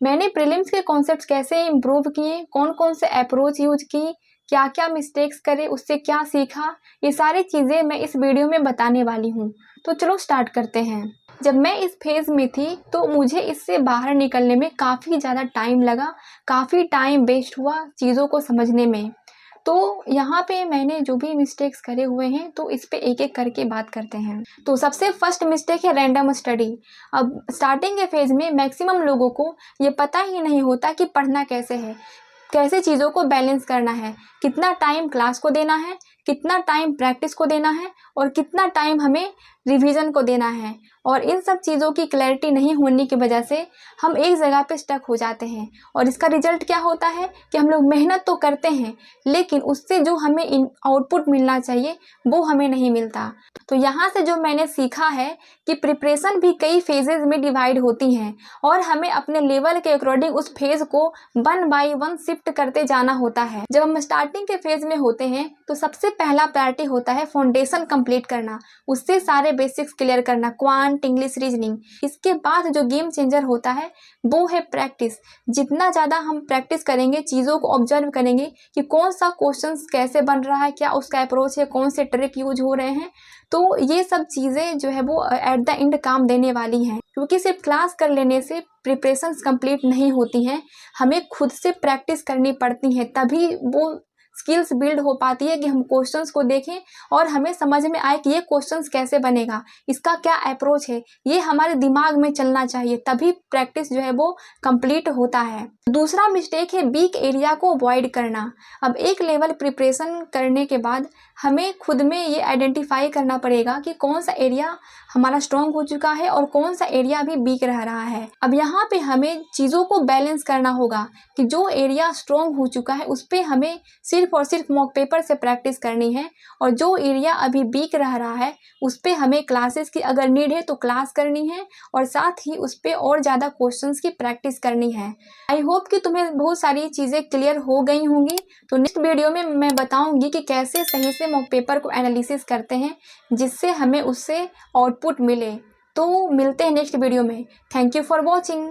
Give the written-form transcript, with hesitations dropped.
मैंने प्रीलिम्स के कॉन्सेप्ट्स कैसे इम्प्रूव किए, कौन कौन से अप्रोच यूज की, क्या क्या मिस्टेक्स करे, उससे क्या सीखा, ये सारी चीज़ें मैं इस वीडियो में बताने वाली हूँ। तो चलो स्टार्ट करते हैं। जब मैं इस फेज़ में थी तो मुझे इससे बाहर निकलने में काफ़ी ज़्यादा टाइम लगा, काफ़ी टाइम वेस्ट हुआ चीज़ों को समझने में। तो यहाँ पे मैंने जो भी मिस्टेक्स करे हुए हैं तो इस पे एक एक करके बात करते हैं। तो सबसे फर्स्ट मिस्टेक है रैंडम स्टडी। अब स्टार्टिंग के फेज़ में मैक्सिमम लोगों को ये पता ही नहीं होता कि पढ़ना कैसे है, कैसे चीज़ों को बैलेंस करना है, कितना टाइम क्लास को देना है, कितना टाइम प्रैक्टिस को देना है और कितना टाइम हमें रिवीजन को देना है। और इन सब चीज़ों की क्लैरिटी नहीं होने की वजह से हम एक जगह पे स्टक हो जाते हैं और इसका रिजल्ट क्या होता है कि हम लोग मेहनत तो करते हैं लेकिन उससे जो हमें आउटपुट मिलना चाहिए वो हमें नहीं मिलता। तो यहाँ से जो मैंने सीखा है कि प्रिपरेशन भी कई फेजेज़ में डिवाइड होती हैं और हमें अपने लेवल के अकॉर्डिंग उस फेज़ को 1 बाय 1 शिफ्ट करते जाना होता है। जब हम स्टार्टिंग के फेज़ में होते हैं तो सबसे पहला प्रायोरिटी होता है फाउंडेशन कंप्लीट करना, उससे सारे बेसिक्स क्लियर करना, क्वांट, इंग्लिश, रीजनिंग। इसके बाद जो गेम चेंजर होता है वो है प्रैक्टिस। जितना ज़्यादा हम प्रैक्टिस करेंगे, चीज़ों को ऑब्जर्व करेंगे कि कौन सा क्वेश्चन कैसे बन रहा है, क्या उसका अप्रोच है, कौन से ट्रिक यूज हो रहे हैं, तो ये सब चीज़ें जो है वो एट द एंड काम देने वाली हैं। क्योंकि सिर्फ क्लास कर लेने से प्रिपरेशंस कंप्लीट नहीं होती हैं, हमें खुद से प्रैक्टिस करनी पड़ती है, तभी वो स्किल्स बिल्ड हो पाती है कि हम क्वेश्चंस को देखें और हमें समझ में आए कि ये क्वेश्चंस कैसे बनेगा, इसका क्या अप्रोच है, ये हमारे दिमाग में चलना चाहिए, तभी प्रैक्टिस जो है वो कंप्लीट होता है। दूसरा मिस्टेक है वीक एरिया को अवॉइड करना। अब एक लेवल प्रिपरेशन करने के बाद हमें खुद में ये आइडेंटिफाई करना पड़ेगा कि कौन सा एरिया हमारा स्ट्रॉन्ग हो चुका है और कौन सा एरिया अभी वीक रह रहा है। अब यहाँ पे हमें चीज़ों को बैलेंस करना होगा कि जो एरिया स्ट्रॉन्ग हो चुका है उस पर हमें सिर्फ और सिर्फ मॉक पेपर से प्रैक्टिस करनी है और जो एरिया अभी वीक रह रहा है उस पर हमें क्लासेस की अगर नीड है तो क्लास करनी है और साथ ही उस पर और ज़्यादा क्वेश्चंस की प्रैक्टिस करनी है। आई होप कि तुम्हें बहुत सारी चीज़ें क्लियर हो गई होंगी। तो नेक्स्ट वीडियो में मैं बताऊंगी कि कैसे सही से मॉक पेपर को एनालिसिस करते हैं जिससे हमें उससे आउटपुट मिले। तो मिलते हैं नेक्स्ट वीडियो में। Thank you for watching.